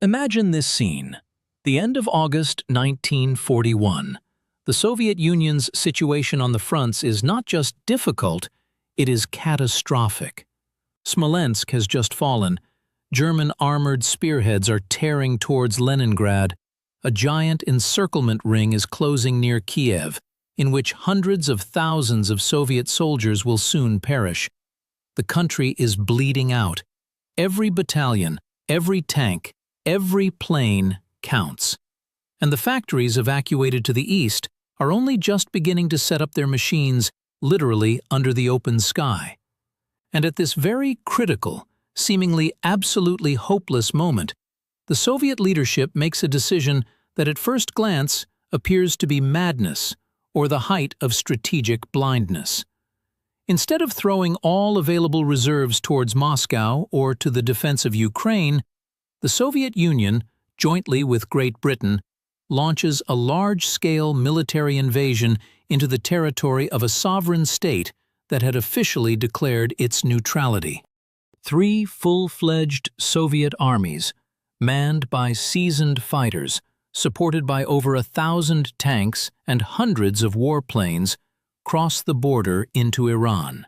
Imagine this scene. The end of August 1941. The Soviet Union's situation on the fronts is not just difficult, it is catastrophic. Smolensk has just fallen. German armored spearheads are tearing towards Leningrad. A giant encirclement ring is closing near Kiev, in which hundreds of thousands of Soviet soldiers will soon perish. The country is bleeding out. Every battalion, every tank, every plane counts. And the factories evacuated to the east are only just beginning to set up their machines literally under the open sky. And at this very critical, seemingly absolutely hopeless moment, the Soviet leadership makes a decision that at first glance appears to be madness or the height of strategic blindness. Instead of throwing all available reserves towards Moscow or to the defense of Ukraine, the Soviet Union, jointly with Great Britain, launches a large-scale military invasion into the territory of a sovereign state that had officially declared its neutrality. 3 full-fledged Soviet armies, manned by seasoned fighters, supported by over 1,000 tanks and hundreds of warplanes, crossed the border into Iran.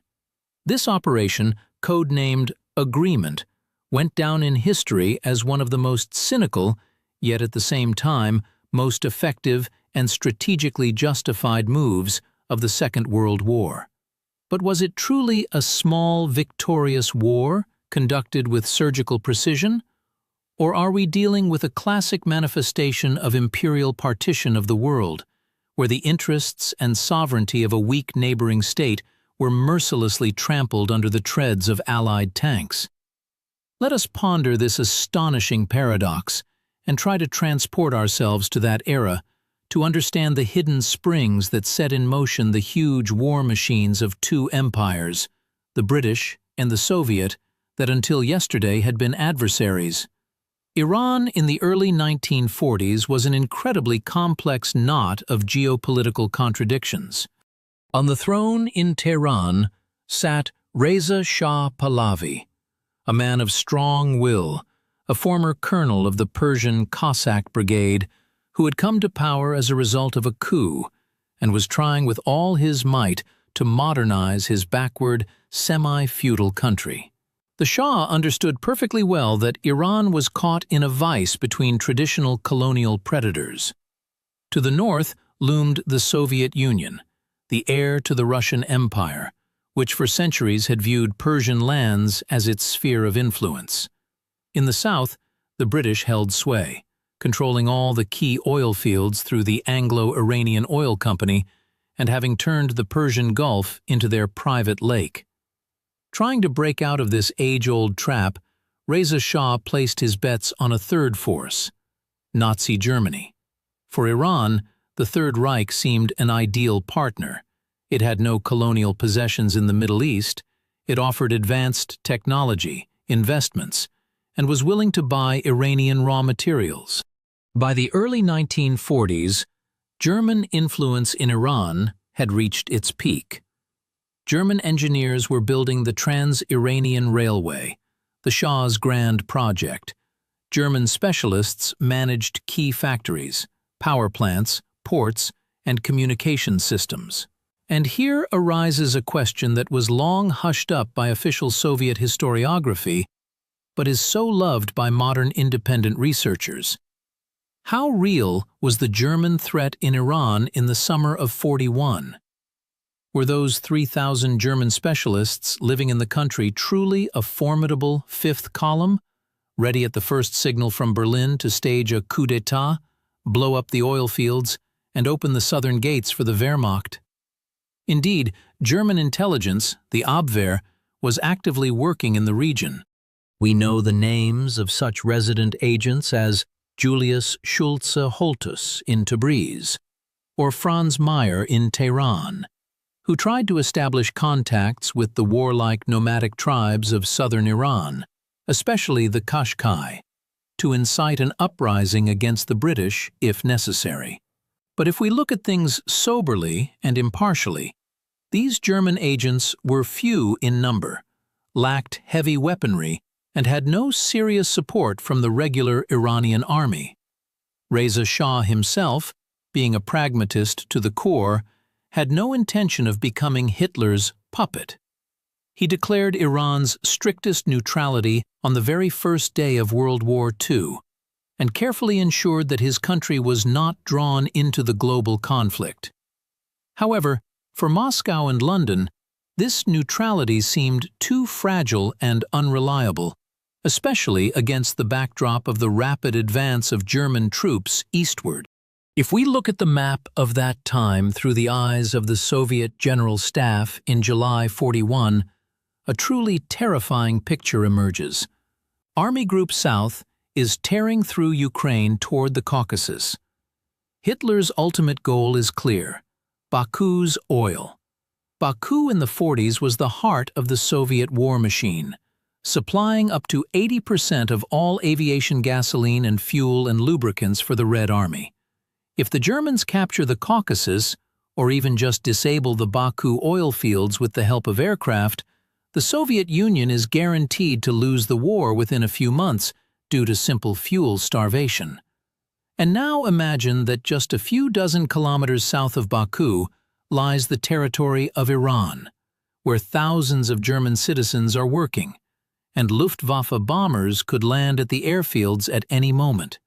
This operation, codenamed Agreement, went down in history as one of the most cynical, yet at the same time, most effective and strategically justified moves of the Second World War. But was it truly a small, victorious war conducted with surgical precision? Or are we dealing with a classic manifestation of imperial partition of the world, where the interests and sovereignty of a weak neighboring state were mercilessly trampled under the treads of Allied tanks? Let us ponder this astonishing paradox and try to transport ourselves to that era to understand the hidden springs that set in motion the huge war machines of 2 empires, the British and the Soviet, that until yesterday had been adversaries. Iran in the early 1940s was an incredibly complex knot of geopolitical contradictions. On the throne in Tehran sat Reza Shah Pahlavi, a man of strong will, a former colonel of the Persian Cossack Brigade who had come to power as a result of a coup and was trying with all his might to modernize his backward, semi-feudal country. The Shah understood perfectly well that Iran was caught in a vice between traditional colonial predators. To the north loomed the Soviet Union, the heir to the Russian Empire, which for centuries had viewed Persian lands as its sphere of influence. In the south, the British held sway, controlling all the key oil fields through the Anglo-Iranian Oil Company and having turned the Persian Gulf into their private lake. Trying to break out of this age-old trap, Reza Shah placed his bets on a third force, Nazi Germany. For Iran, the Third Reich seemed an ideal partner. It had no colonial possessions in the Middle East, it offered advanced technology, investments, and was willing to buy Iranian raw materials. By the early 1940s, German influence in Iran had reached its peak. German engineers were building the Trans-Iranian Railway, the Shah's grand project. German specialists managed key factories, power plants, ports, and communication systems. And here arises a question that was long hushed up by official Soviet historiography, but is so loved by modern independent researchers. How real was the German threat in Iran in the summer of '41? Were those 3,000 German specialists living in the country truly a formidable fifth column, ready at the first signal from Berlin to stage a coup d'etat, blow up the oil fields, and open the southern gates for the Wehrmacht? Indeed, German intelligence, the Abwehr, was actively working in the region. We know the names of such resident agents as Julius Schulze-Holtus in Tabriz, or Franz Mayer in Tehran, who tried to establish contacts with the warlike nomadic tribes of southern Iran, especially the Qashqai, to incite an uprising against the British if necessary. But if we look at things soberly and impartially, these German agents were few in number, lacked heavy weaponry, and had no serious support from the regular Iranian army. Reza Shah himself, being a pragmatist to the core, had no intention of becoming Hitler's puppet. He declared Iran's strictest neutrality on the very first day of World War II, and carefully ensured that his country was not drawn into the global conflict. However, for Moscow and London, this neutrality seemed too fragile and unreliable, especially against the backdrop of the rapid advance of German troops eastward. If we look at the map of that time through the eyes of the Soviet General Staff in July 41, a truly terrifying picture emerges. Army Group South is tearing through Ukraine toward the Caucasus. Hitler's ultimate goal is clear: Baku's oil. Baku in the 40s was the heart of the Soviet war machine, supplying up to 80% of all aviation gasoline and fuel and lubricants for the Red Army. If the Germans capture the Caucasus, or even just disable the Baku oil fields with the help of aircraft, the Soviet Union is guaranteed to lose the war within a few months due to simple fuel starvation. And now imagine that just a few dozen kilometers south of Baku lies the territory of Iran, where thousands of German citizens are working, and Luftwaffe bombers could land at the airfields at any moment.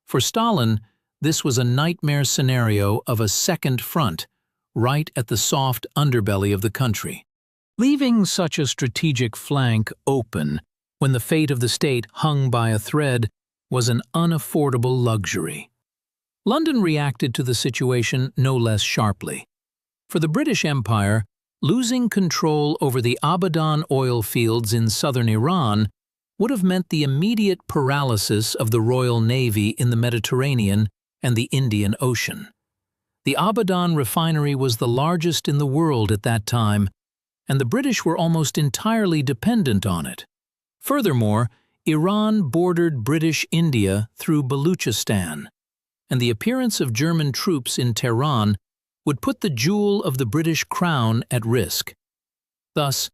For Stalin, this was a nightmare scenario of a second front, right at the soft underbelly of the country. Leaving such a strategic flank open when the fate of the state hung by a thread was an unaffordable luxury. London reacted to the situation no less sharply. For the British Empire, losing control over the Abadan oil fields in southern Iran would have meant the immediate paralysis of the Royal Navy in the Mediterranean and the Indian Ocean. The Abadan refinery was the largest in the world at that time, and the British were almost entirely dependent on it. Furthermore, Iran bordered British India through Baluchistan, and the appearance of German troops in Tehran would put the jewel of the British crown at risk. Thus,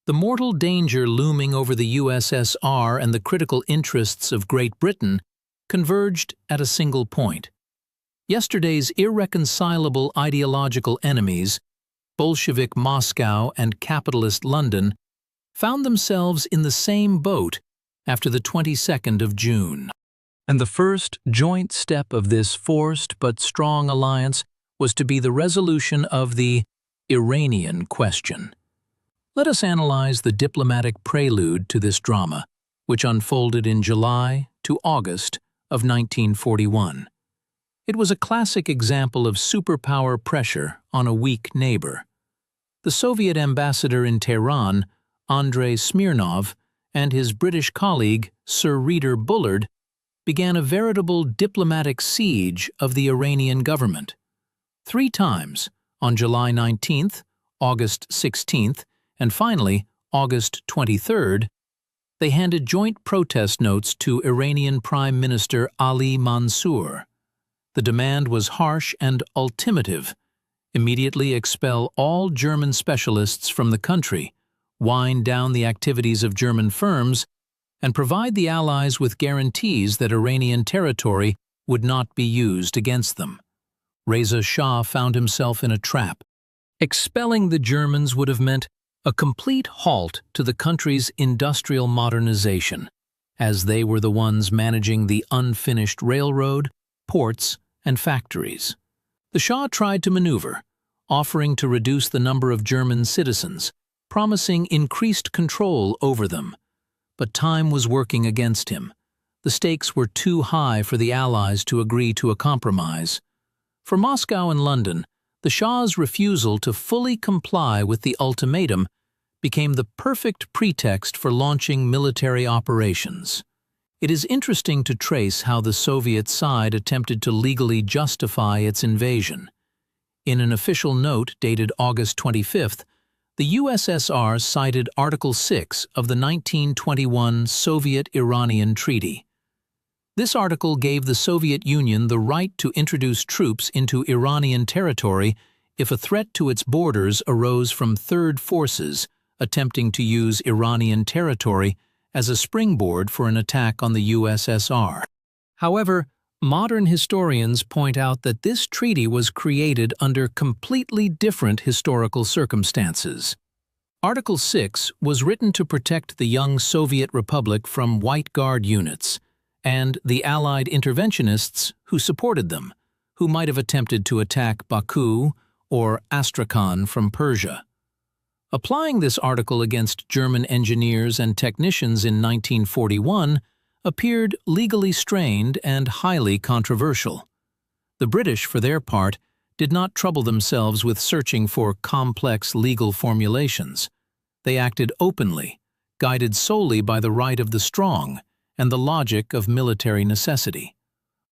the mortal danger looming over the USSR and the critical interests of Great Britain converged at a single point. Yesterday's irreconcilable ideological enemies, Bolshevik Moscow and capitalist London, found themselves in the same boat after the 22nd of June. And the first joint step of this forced but strong alliance was to be the resolution of the Iranian question. Let us analyze the diplomatic prelude to this drama, which unfolded in July to August of 1941. It was a classic example of superpower pressure on a weak neighbor. The Soviet ambassador in Tehran, Andrei Smirnov, and his British colleague, Sir Reeder Bullard, began a veritable diplomatic siege of the Iranian government. 3 times, on July 19th, August 16th, and finally, August 23rd, they handed joint protest notes to Iranian Prime Minister Ali Mansour. The demand was harsh and ultimative: immediately expel all German specialists from the country, wind down the activities of German firms, and provide the Allies with guarantees that Iranian territory would not be used against them. Reza Shah found himself in a trap. Expelling the Germans would have meant a complete halt to the country's industrial modernization, as they were the ones managing the unfinished railroad, ports, and factories. The Shah tried to maneuver, offering to reduce the number of German citizens, promising increased control over them. But time was working against him. The stakes were too high for the Allies to agree to a compromise. For Moscow and London, the Shah's refusal to fully comply with the ultimatum became the perfect pretext for launching military operations. It is interesting to trace how the Soviet side attempted to legally justify its invasion. In an official note dated August 25th, the USSR cited Article 6 of the 1921 Soviet-Iranian Treaty. This article gave the Soviet Union the right to introduce troops into Iranian territory if a threat to its borders arose from third forces attempting to use Iranian territory as a springboard for an attack on the USSR. However, modern historians point out that this treaty was created under completely different historical circumstances. Article 6 was written to protect the young Soviet Republic from White Guard units and the Allied interventionists who supported them, who might have attempted to attack Baku or Astrakhan from Persia. Applying this article against German engineers and technicians in 1941 appeared legally strained and highly controversial. The British, for their part, did not trouble themselves with searching for complex legal formulations. They acted openly, guided solely by the right of the strong and the logic of military necessity.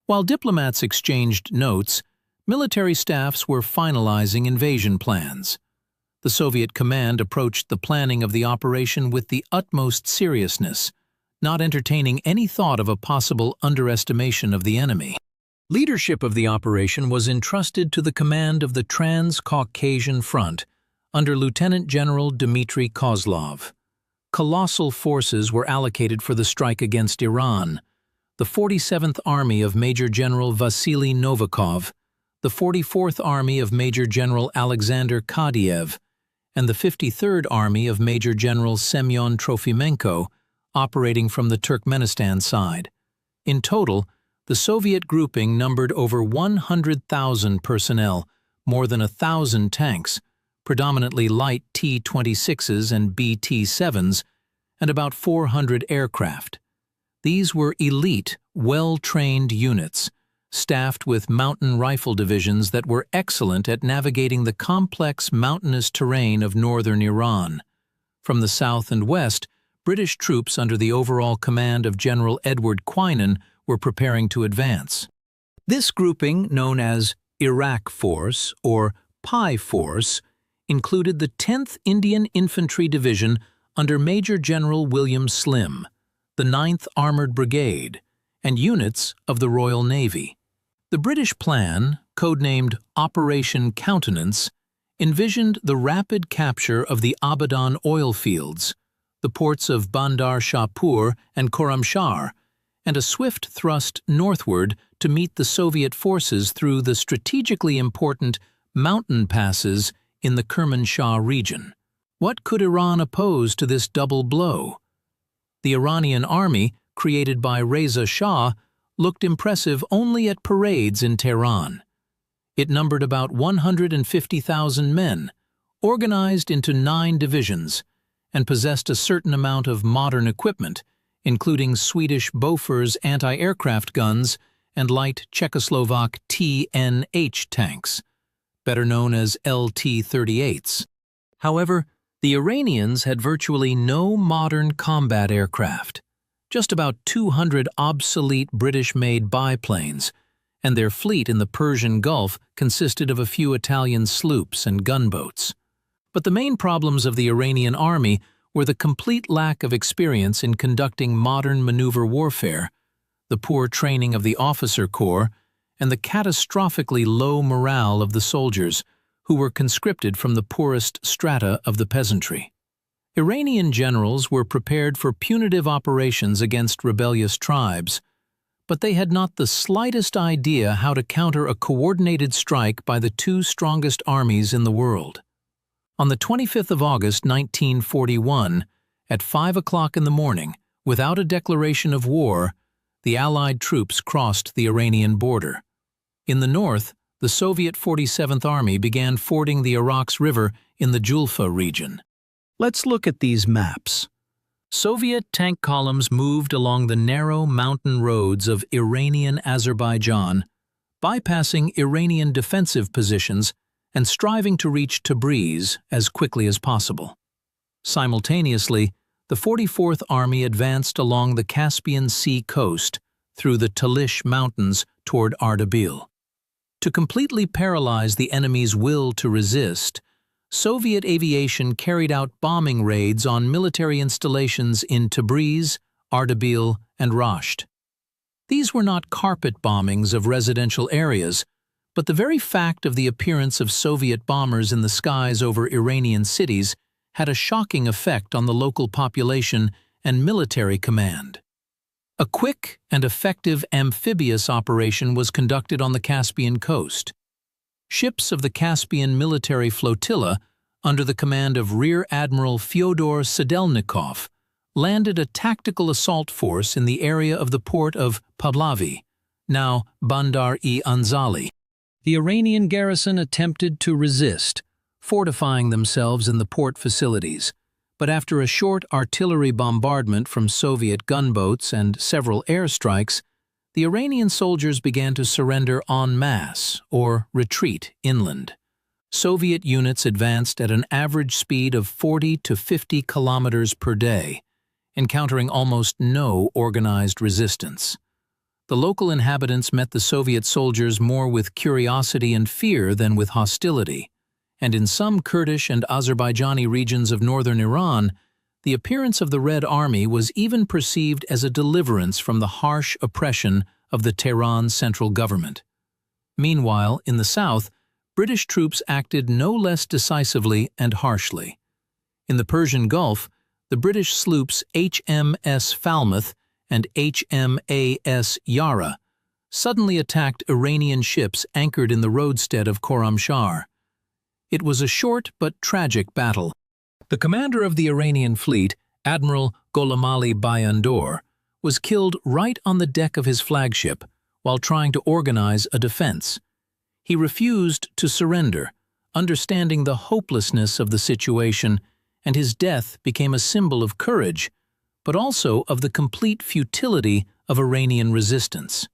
While diplomats exchanged notes, military staffs were finalizing invasion plans. The Soviet command approached the planning of the operation with the utmost seriousness, not entertaining any thought of a possible underestimation of the enemy. Leadership of the operation was entrusted to the command of the Trans-Caucasian Front under Lieutenant General Dmitry Kozlov. Colossal forces were allocated for the strike against Iran: the 47th Army of Major General Vasily Novikov, the 44th Army of Major General Alexander Kadyev, and the 53rd Army of Major General Semyon Trofimenko, operating from the Turkmenistan side. In total, the Soviet grouping numbered over 100,000 personnel, more than 1,000 tanks, predominantly light T-26s and BT-7s, and about 400 aircraft. These were elite, well-trained units, staffed with mountain rifle divisions that were excellent at navigating the complex mountainous terrain of northern Iran. From the south and west, British troops under the overall command of General Edward Quinan were preparing to advance. This grouping, known as Iraq Force or PI Force, included the 10th Indian Infantry Division under Major General William Slim, the 9th Armored Brigade, and units of the Royal Navy. The British plan, codenamed Operation Countenance, envisioned the rapid capture of the Abadan oil fields, the ports of Bandar Shahpur and Khorramshahr, and a swift thrust northward to meet the Soviet forces through the strategically important mountain passes in the Kermanshah region. What could Iran oppose to this double blow? The Iranian army, created by Reza Shah, looked impressive only at parades in Tehran. It numbered about 150,000 men, organized into 9 divisions, and possessed a certain amount of modern equipment, including Swedish Bofors anti-aircraft guns and light Czechoslovak TNH tanks, better known as LT-38s. However, the Iranians had virtually no modern combat aircraft, just about 200 obsolete British-made biplanes, and their fleet in the Persian Gulf consisted of a few Italian sloops and gunboats. But the main problems of the Iranian army were the complete lack of experience in conducting modern maneuver warfare, the poor training of the officer corps, and the catastrophically low morale of the soldiers, who were conscripted from the poorest strata of the peasantry. Iranian generals were prepared for punitive operations against rebellious tribes, but they had not the slightest idea how to counter a coordinated strike by the 2 strongest armies in the world. On the 25th of August 1941, at 5 o'clock in the morning, without a declaration of war, the Allied troops crossed the Iranian border. In the north, the Soviet 47th Army began fording the Iraq's river in the Julfa region. Let's look at these maps. Soviet tank columns moved along the narrow mountain roads of Iranian Azerbaijan, bypassing Iranian defensive positions and striving to reach Tabriz as quickly as possible. Simultaneously, the 44th Army advanced along the Caspian Sea coast through the Talish Mountains toward Ardabil. To completely paralyze the enemy's will to resist, Soviet aviation carried out bombing raids on military installations in Tabriz, Ardabil, and Rasht. These were not carpet bombings of residential areas, but the very fact of the appearance of Soviet bombers in the skies over Iranian cities had a shocking effect on the local population and military command. A quick and effective amphibious operation was conducted on the Caspian coast. Ships of the Caspian Military Flotilla, under the command of Rear Admiral Fyodor Sedelnikov, landed a tactical assault force in the area of the port of Pahlavi, now Bandar-e-Anzali. The Iranian garrison attempted to resist, fortifying themselves in the port facilities, but after a short artillery bombardment from Soviet gunboats and several airstrikes, the Iranian soldiers began to surrender en masse, or retreat inland. Soviet units advanced at an average speed of 40 to 50 kilometers per day, encountering almost no organized resistance. The local inhabitants met the Soviet soldiers more with curiosity and fear than with hostility, and in some Kurdish and Azerbaijani regions of northern Iran, the appearance of the Red Army was even perceived as a deliverance from the harsh oppression of the Tehran central government. Meanwhile, in the south, British troops acted no less decisively and harshly. In the Persian Gulf, the British sloops HMS Falmouth and HMAS Yara suddenly attacked Iranian ships anchored in the roadstead of Khorramshahr. It was a short but tragic battle. The commander of the Iranian fleet, Admiral Gholamali Bayandor, was killed right on the deck of his flagship while trying to organize a defense. He refused to surrender, understanding the hopelessness of the situation, and his death became a symbol of courage, but also of the complete futility of Iranian resistance.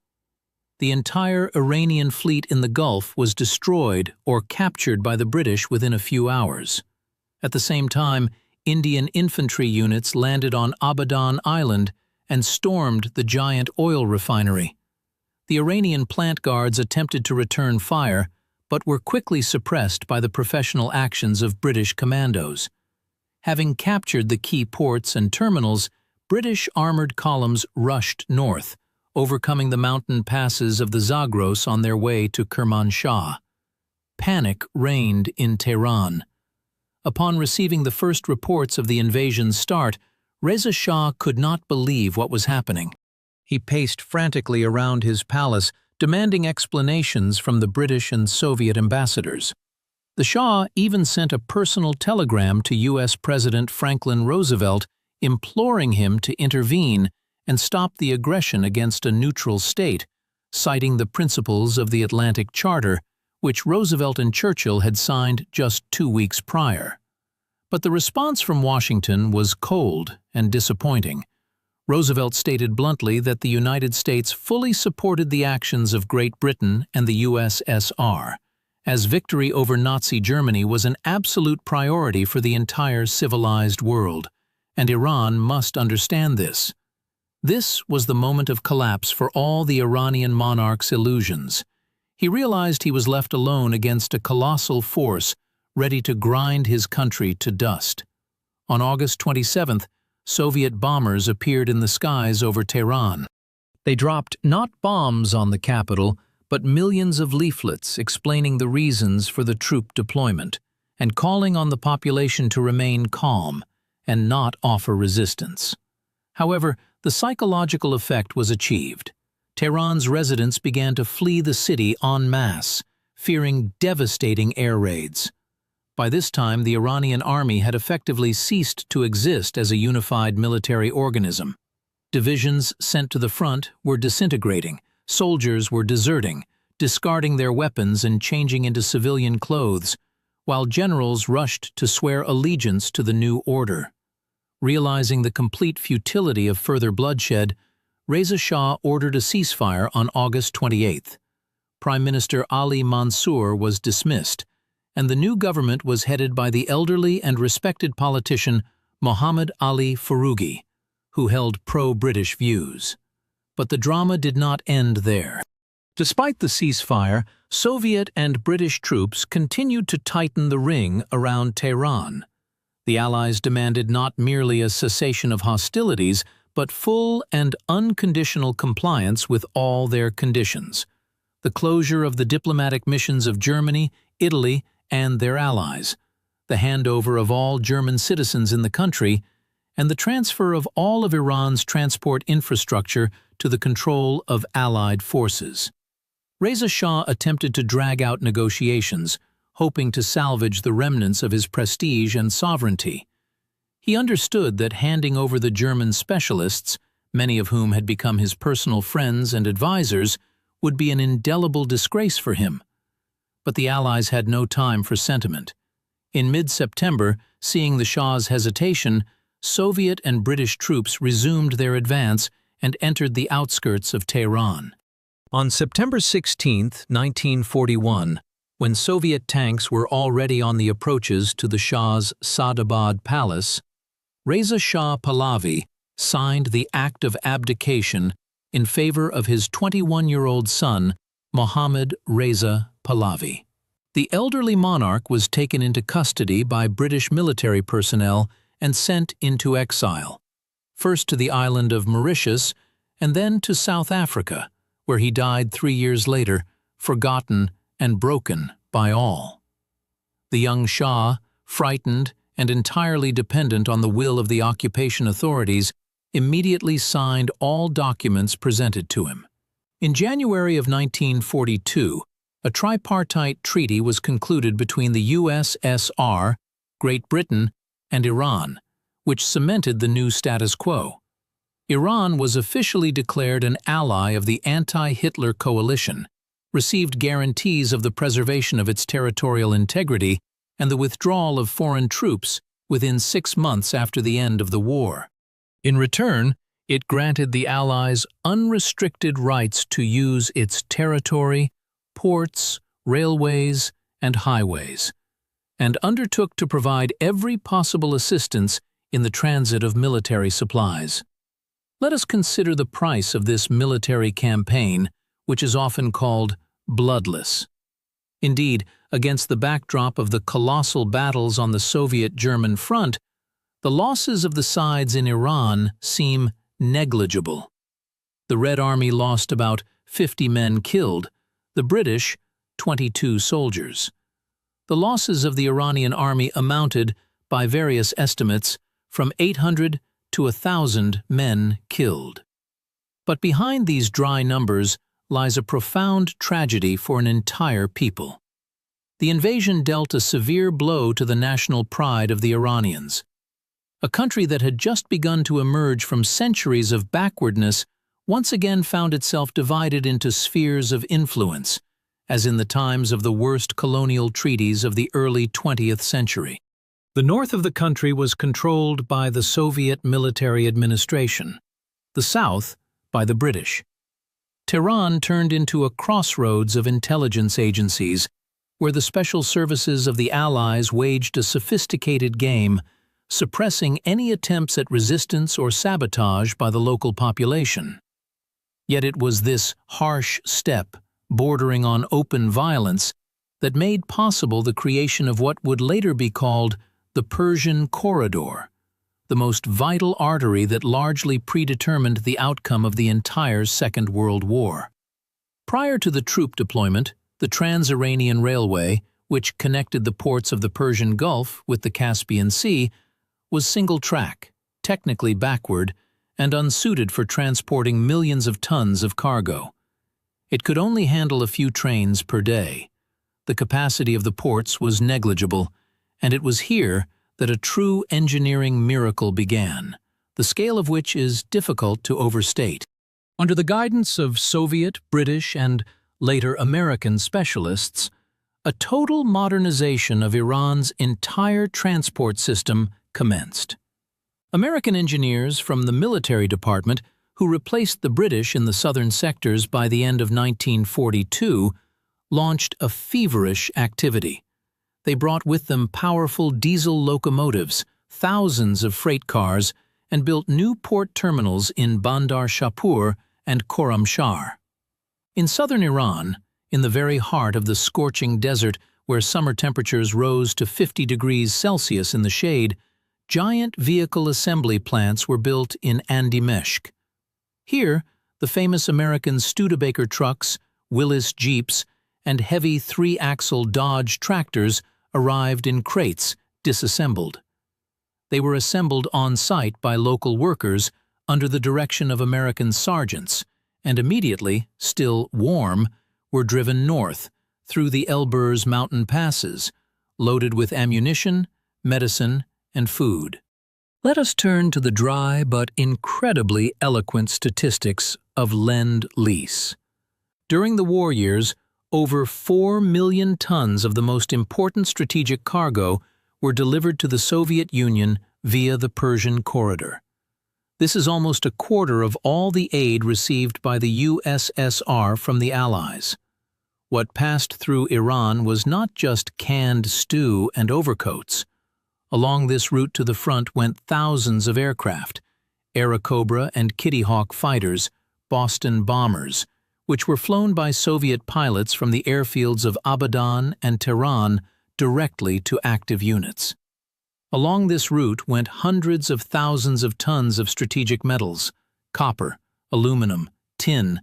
The entire Iranian fleet in the Gulf was destroyed or captured by the British within a few hours. At the same time, Indian infantry units landed on Abadan Island and stormed the giant oil refinery. The Iranian plant guards attempted to return fire, but were quickly suppressed by the professional actions of British commandos. Having captured the key ports and terminals, British armored columns rushed north, overcoming the mountain passes of the Zagros on their way to Kermanshah. Panic reigned in Tehran. Upon receiving the first reports of the invasion's start, Reza Shah could not believe what was happening. He paced frantically around his palace, demanding explanations from the British and Soviet ambassadors. The Shah even sent a personal telegram to U.S. President Franklin Roosevelt imploring him to intervene and stop the aggression against a neutral state, citing the principles of the Atlantic Charter, which Roosevelt and Churchill had signed just 2 weeks prior. But the response from Washington was cold and disappointing. Roosevelt stated bluntly that the United States fully supported the actions of Great Britain and the USSR, as victory over Nazi Germany was an absolute priority for the entire civilized world, and Iran must understand this. This was the moment of collapse for all the Iranian monarch's illusions. He realized he was left alone against a colossal force ready to grind his country to dust. On August 27th, Soviet bombers appeared in the skies over Tehran. They dropped not bombs on the capital, but millions of leaflets explaining the reasons for the troop deployment and calling on the population to remain calm and not offer resistance. However, the psychological effect was achieved. Tehran's residents began to flee the city en masse, fearing devastating air raids. By this time, the Iranian army had effectively ceased to exist as a unified military organism. Divisions sent to the front were disintegrating, soldiers were deserting, discarding their weapons and changing into civilian clothes, while generals rushed to swear allegiance to the new order. Realizing the complete futility of further bloodshed, Reza Shah ordered a ceasefire on August 28th. Prime Minister Ali Mansour was dismissed, and the new government was headed by the elderly and respected politician Mohammad Ali Foroughi, who held pro-British views. But the drama did not end there. Despite the ceasefire, Soviet and British troops continued to tighten the ring around Tehran. The Allies demanded not merely a cessation of hostilities, but full and unconditional compliance with all their conditions. The closure of the diplomatic missions of Germany, Italy, and their allies, the handover of all German citizens in the country, and the transfer of all of Iran's transport infrastructure to the control of Allied forces. Reza Shah attempted to drag out negotiations, hoping to salvage the remnants of his prestige and sovereignty. He understood that handing over the German specialists, many of whom had become his personal friends and advisors, would be an indelible disgrace for him. But the Allies had no time for sentiment. In mid-September, seeing the Shah's hesitation, Soviet and British troops resumed their advance and entered the outskirts of Tehran. On September 16, 1941, when Soviet tanks were already on the approaches to the Shah's Sadabad palace, Reza Shah Pahlavi signed the Act of Abdication in favor of his 21-year-old son, Mohammad Reza Pahlavi. The elderly monarch was taken into custody by British military personnel and sent into exile, first to the island of Mauritius and then to South Africa, where he died 3 years later, forgotten and broken by all. The young Shah, frightened and entirely dependent on the will of the occupation authorities, immediately signed all documents presented to him. In January of 1942, a tripartite treaty was concluded between the USSR, Great Britain, and Iran, which cemented the new status quo. Iran was officially declared an ally of the anti-Hitler coalition, received guarantees of the preservation of its territorial integrity and the withdrawal of foreign troops within 6 months after the end of the war. In return, it granted the Allies unrestricted rights to use its territory, ports, railways, and highways, and undertook to provide every possible assistance in the transit of military supplies. Let us consider the price of this military campaign, which is often called bloodless. Indeed, against the backdrop of the colossal battles on the Soviet-German front, the losses of the sides in Iran seem negligible. The Red Army lost about 50 men killed, the British 22 soldiers. The losses of the Iranian army amounted, by various estimates, from 800 to 1,000 men killed. But behind these dry numbers lies a profound tragedy for an entire people. The invasion dealt a severe blow to the national pride of the Iranians. A country that had just begun to emerge from centuries of backwardness once again found itself divided into spheres of influence, as in the times of the worst colonial treaties of the early 20th century. The north of the country was controlled by the Soviet military administration, the south by the British. Tehran turned into a crossroads of intelligence agencies, where the special services of the Allies waged a sophisticated game, suppressing any attempts at resistance or sabotage by the local population. Yet it was this harsh step, bordering on open violence, that made possible the creation of what would later be called the Persian Corridor, the most vital artery that largely predetermined the outcome of the entire Second World War. Prior to the troop deployment, the Trans-Iranian Railway, which connected the ports of the Persian Gulf with the Caspian Sea, was single-track, technically backward, and unsuited for transporting millions of tons of cargo. It could only handle a few trains per day. The capacity of the ports was negligible, and it was here that a true engineering miracle began, the scale of which is difficult to overstate. Under the guidance of Soviet, British, and later American specialists, a total modernization of Iran's entire transport system commenced. American engineers from the military department, who replaced the British in the southern sectors by the end of 1942, launched a feverish activity. They brought with them powerful diesel locomotives, thousands of freight cars, and built new port terminals in Bandar Shapur and Khorramshahr. In southern Iran, in the very heart of the scorching desert where summer temperatures rose to 50 degrees Celsius in the shade, giant vehicle assembly plants were built in Andimeshk. Here, the famous American Studebaker trucks, Willis Jeeps, and heavy 3-axle Dodge tractors arrived in crates, disassembled. They were assembled on site by local workers under the direction of American sergeants, and immediately, still warm, were driven north through the Elburz mountain passes, loaded with ammunition, medicine, and food. Let us turn to the dry but incredibly eloquent statistics of Lend-Lease. During the war years, over 4 million tons of the most important strategic cargo were delivered to the Soviet Union via the Persian Corridor. This is almost a quarter of all the aid received by the USSR from the Allies. What passed through Iran was not just canned stew and overcoats. Along this route to the front went thousands of aircraft, Airacobra and Kitty Hawk fighters, Boston bombers, which were flown by Soviet pilots from the airfields of Abadan and Tehran directly to active units. Along this route went hundreds of thousands of tons of strategic metals, copper, aluminum, tin,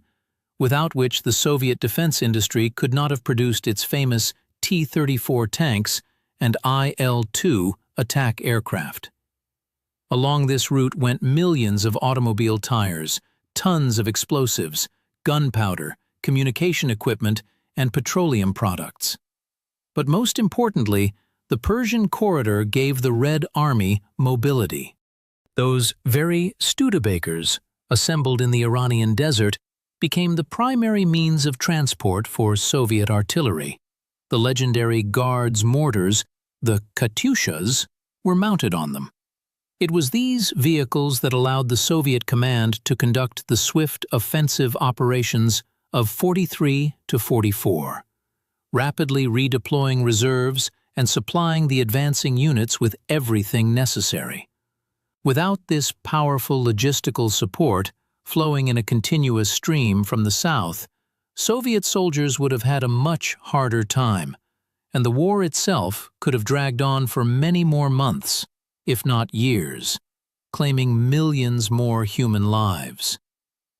without which the Soviet defense industry could not have produced its famous T-34 tanks and IL-2 attack aircraft. Along this route went millions of automobile tires, tons of explosives, gunpowder, communication equipment, and petroleum products. But most importantly, the Persian Corridor gave the Red Army mobility. Those very Studebakers, assembled in the Iranian desert, became the primary means of transport for Soviet artillery. The legendary Guards mortars, the Katyushas, were mounted on them. It was these vehicles that allowed the Soviet command to conduct the swift offensive operations of 43 to 44, rapidly redeploying reserves and supplying the advancing units with everything necessary. Without this powerful logistical support, flowing in a continuous stream from the south, Soviet soldiers would have had a much harder time, and the war itself could have dragged on for many more months, if not years, claiming millions more human lives.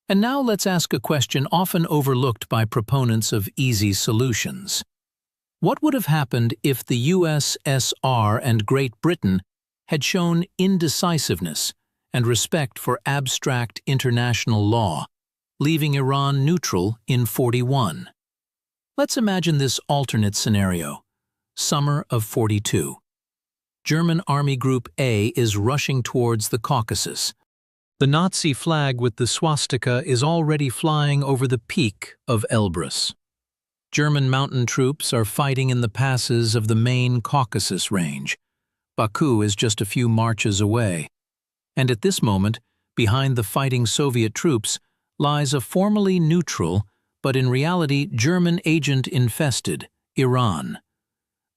And now let's ask a question often overlooked by proponents of easy solutions. What would have happened if the USSR and Great Britain had shown indecisiveness and respect for abstract international law, leaving Iran neutral in 41? Let's imagine this alternate scenario. Summer of 42. German Army Group A is rushing towards the Caucasus. The Nazi flag with the swastika is already flying over the peak of Elbrus. German mountain troops are fighting in the passes of the main Caucasus range. Baku is just a few marches away. And at this moment, behind the fighting Soviet troops, lies a formally neutral, but in reality German agent-infested, Iran.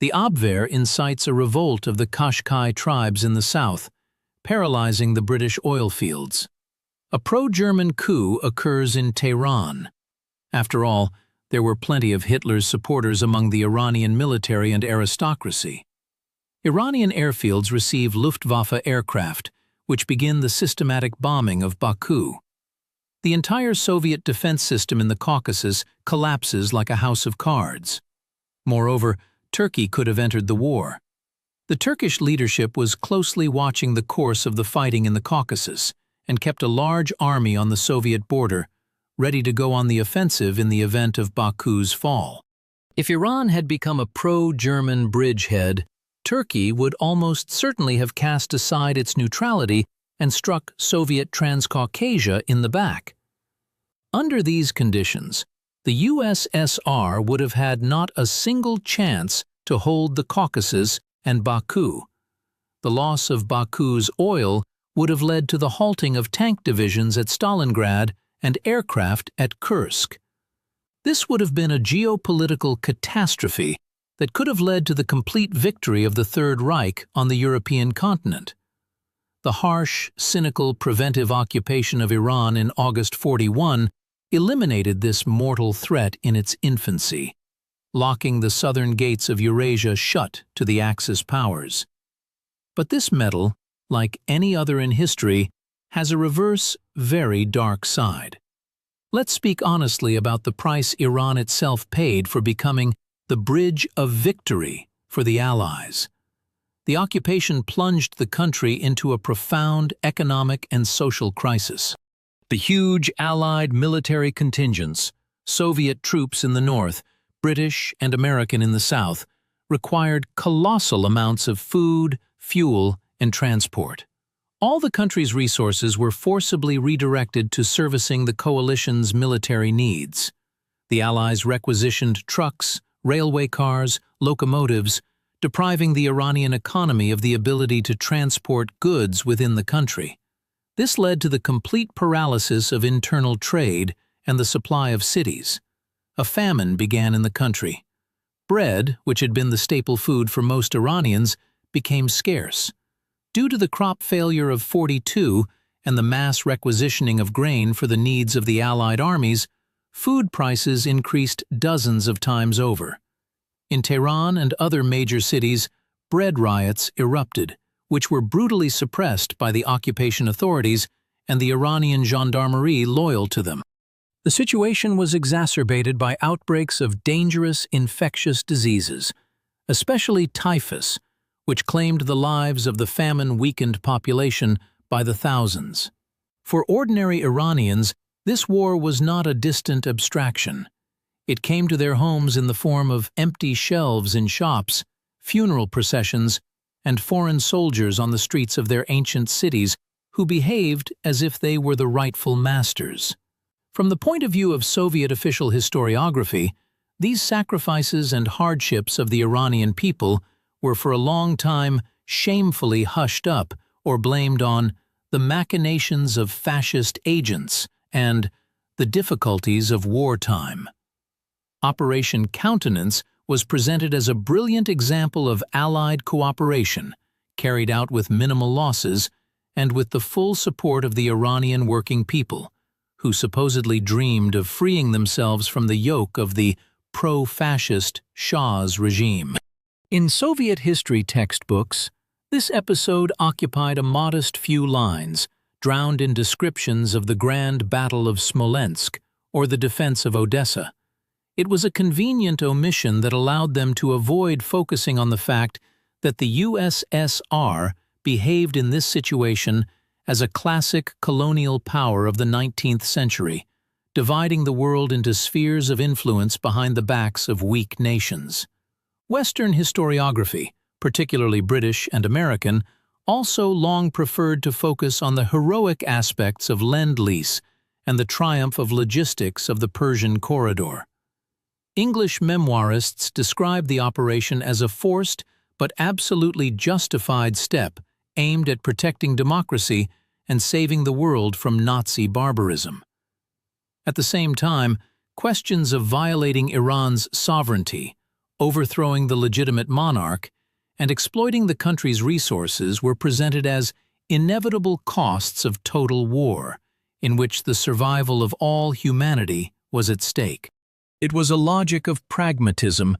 The Abwehr incites a revolt of the Qashqai tribes in the south, paralyzing the British oil fields. A pro-German coup occurs in Tehran. After all, there were plenty of Hitler's supporters among the Iranian military and aristocracy. Iranian airfields receive Luftwaffe aircraft, which begin the systematic bombing of Baku. The entire Soviet defense system in the Caucasus collapses like a house of cards. Moreover, Turkey could have entered the war. The Turkish leadership was closely watching the course of the fighting in the Caucasus and kept a large army on the Soviet border, ready to go on the offensive in the event of Baku's fall. If Iran had become a pro-German bridgehead, Turkey would almost certainly have cast aside its neutrality and struck Soviet Transcaucasia in the back. Under these conditions, the USSR would have had not a single chance to hold the Caucasus and Baku. The loss of Baku's oil would have led to the halting of tank divisions at Stalingrad and aircraft at Kursk. This would have been a geopolitical catastrophe that could have led to the complete victory of the Third Reich on the European continent. The harsh, cynical, preventive occupation of Iran in August 41 eliminated this mortal threat in its infancy, locking the southern gates of Eurasia shut to the Axis powers. But this medal, like any other in history, has a reverse, very dark side. Let's speak honestly about the price Iran itself paid for becoming the bridge of victory for the Allies. the occupation plunged the country into a profound economic and social crisis. The huge Allied military contingents, Soviet troops in the north, British and American in the south, required colossal amounts of food, fuel, and transport. All the country's resources were forcibly redirected to servicing the coalition's military needs. The Allies requisitioned trucks, railway cars, locomotives, depriving the Iranian economy of the ability to transport goods within the country. This led to the complete paralysis of internal trade and the supply of cities. A famine began in the country. Bread, which had been the staple food for most Iranians, became scarce. Due to the crop failure of '42 and the mass requisitioning of grain for the needs of the Allied armies, food prices increased dozens of times over. In Tehran and other major cities, bread riots erupted, which were brutally suppressed by the occupation authorities and the Iranian gendarmerie loyal to them. The situation was exacerbated by outbreaks of dangerous infectious diseases, especially typhus, which claimed the lives of the famine-weakened population by the thousands. For ordinary Iranians, this war was not a distant abstraction. It came to their homes in the form of empty shelves in shops, funeral processions, and foreign soldiers on the streets of their ancient cities who behaved as if they were the rightful masters. From the point of view of Soviet official historiography, these sacrifices and hardships of the Iranian people were for a long time shamefully hushed up or blamed on the machinations of fascist agents and the difficulties of wartime. Operation Countenance was presented as a brilliant example of Allied cooperation, carried out with minimal losses and with the full support of the Iranian working people, who supposedly dreamed of freeing themselves from the yoke of the pro-fascist Shah's regime. In Soviet history textbooks, this episode occupied a modest few lines, drowned in descriptions of the grand Battle of Smolensk or the defense of Odessa. It was a convenient omission that allowed them to avoid focusing on the fact that the USSR behaved in this situation as a classic colonial power of the 19th century, dividing the world into spheres of influence behind the backs of weak nations. Western historiography, particularly British and American, also long preferred to focus on the heroic aspects of Lend-Lease and the triumph of logistics of the Persian corridor. English memoirists describe the operation as a forced but absolutely justified step aimed at protecting democracy and saving the world from Nazi barbarism. At the same time, questions of violating Iran's sovereignty, overthrowing the legitimate monarch, and exploiting the country's resources were presented as inevitable costs of total war, in which the survival of all humanity was at stake. It was a logic of pragmatism,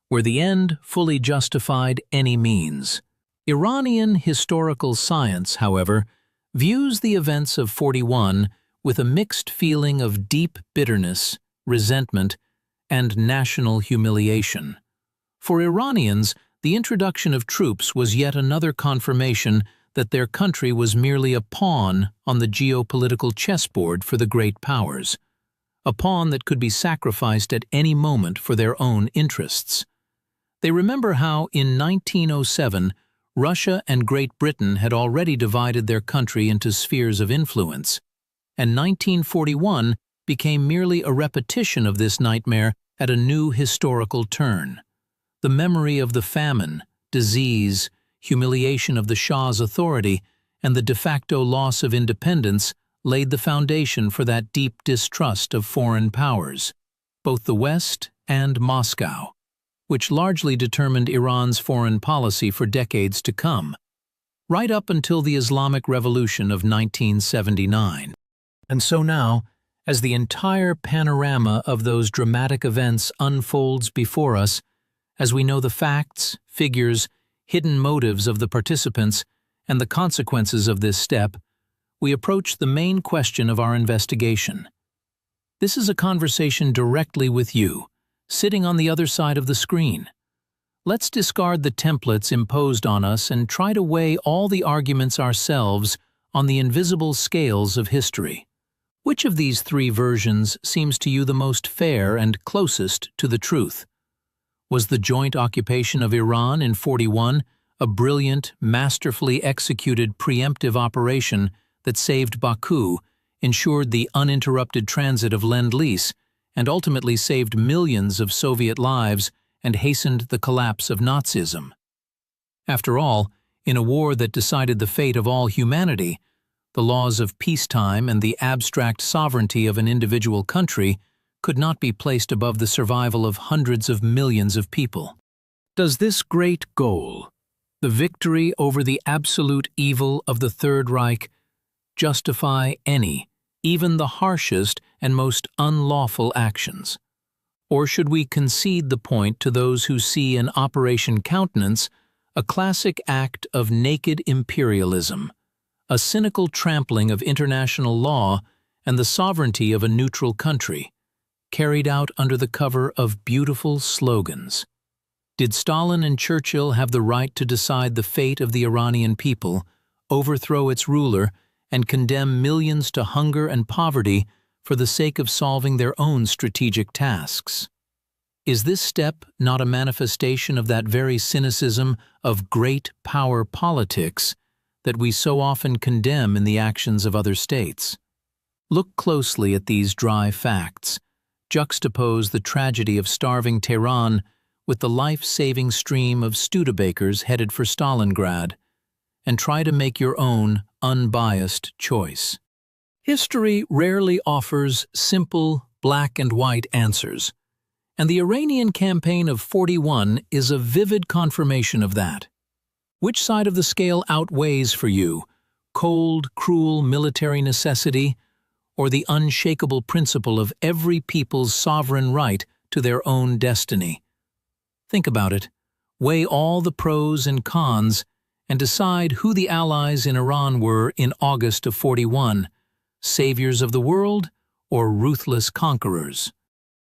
where the end fully justified any means. Iranian historical science, however, views the events of '41 with a mixed feeling of deep bitterness, resentment, and national humiliation. For Iranians, the introduction of troops was yet another confirmation that their country was merely a pawn on the geopolitical chessboard for the great powers, a pawn that could be sacrificed at any moment for their own interests. They remember how, in 1907, Russia and Great Britain had already divided their country into spheres of influence, and 1941 became merely a repetition of this nightmare at a new historical turn. The memory of the famine, disease, humiliation of the Shah's authority, and the de facto loss of independence laid the foundation for that deep distrust of foreign powers, both the West and Moscow, which largely determined Iran's foreign policy for decades to come, right up until the Islamic Revolution of 1979. And so now, as the entire panorama of those dramatic events unfolds before us, as we know the facts, figures, hidden motives of the participants, and the consequences of this step, we approach the main question of our investigation. This is a conversation directly with you, sitting on the other side of the screen. Let's discard the templates imposed on us and try to weigh all the arguments ourselves on the invisible scales of history. Which of these three versions seems to you the most fair and closest to the truth? Was the joint occupation of Iran in 41 a brilliant, masterfully executed preemptive operation that saved Baku, ensured the uninterrupted transit of Lend-Lease, and ultimately saved millions of Soviet lives and hastened the collapse of Nazism? After all, in a war that decided the fate of all humanity, the laws of peacetime and the abstract sovereignty of an individual country could not be placed above the survival of hundreds of millions of people. Does this great goal, the victory over the absolute evil of the Third Reich, justify any, even the harshest and most unlawful actions? Or should we concede the point to those who see in Operation Countenance a classic act of naked imperialism, a cynical trampling of international law and the sovereignty of a neutral country, carried out under the cover of beautiful slogans? Did Stalin and Churchill have the right to decide the fate of the Iranian people, overthrow its ruler, and condemn millions to hunger and poverty for the sake of solving their own strategic tasks? Is this step not a manifestation of that very cynicism of great power politics that we so often condemn in the actions of other states? Look closely at these dry facts. Juxtapose the tragedy of starving Tehran with the life-saving stream of Studebakers headed for Stalingrad, and try to make your own unbiased choice. History rarely offers simple, black-and-white answers, and the Iranian campaign of 41 is a vivid confirmation of that. Which side of the scale outweighs for you, cold, cruel military necessity, or the unshakable principle of every people's sovereign right to their own destiny? Think about it, weigh all the pros and cons, and decide who the allies in Iran were in August of 41, saviors of the world or ruthless conquerors.